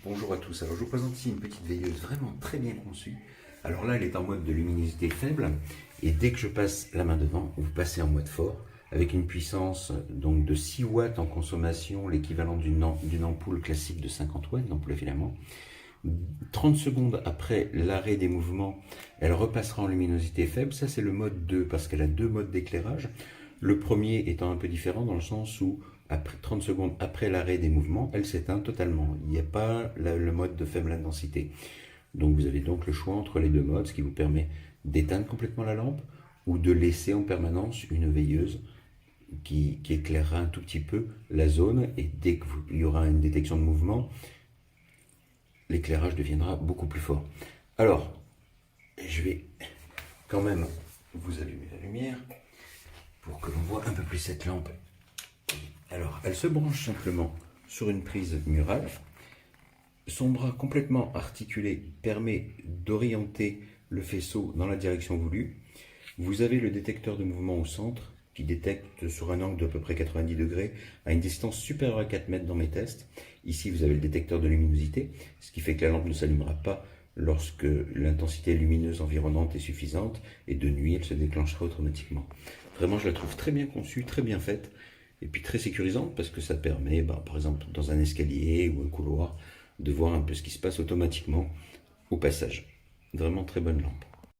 Bonjour à tous. Alors je vous présente ici une petite veilleuse vraiment très bien conçue. Alors là, elle est en mode de luminosité faible et dès que je passe la main devant, vous passez en mode fort avec une puissance donc de 6 watts en consommation, l'équivalent d'une ampoule classique de 50 watts, d'ampoule à filament. 30 secondes après l'arrêt des mouvements, elle repassera en luminosité faible. Ça, c'est le mode 2 parce qu'elle a deux modes d'éclairage. Le premier étant un peu différent dans le sens où, après 30 secondes après l'arrêt des mouvements, elle s'éteint totalement. Il n'y a pas le mode de faible intensité. Donc vous avez donc le choix entre les deux modes, ce qui vous permet d'éteindre complètement la lampe ou de laisser en permanence une veilleuse qui éclairera un tout petit peu la zone, et dès qu'il y aura une détection de mouvement, l'éclairage deviendra beaucoup plus fort. Alors, je vais quand même vous allumer la lumière pour que l'on voit un peu plus cette lampe. Alors, elle se branche simplement sur une prise murale. Son bras complètement articulé permet d'orienter le faisceau dans la direction voulue. Vous avez le détecteur de mouvement au centre qui détecte sur un angle d'à peu près 90 degrés à une distance supérieure à 4 mètres dans mes tests. Ici, vous avez le détecteur de luminosité, ce qui fait que la lampe ne s'allumera pas lorsque l'intensité lumineuse environnante est suffisante, et de nuit, elle se déclenchera automatiquement. Vraiment, je la trouve très bien conçue, très bien faite, et puis très sécurisante parce que ça permet, par exemple, dans un escalier ou un couloir, de voir un peu ce qui se passe automatiquement au passage. Vraiment très bonne lampe.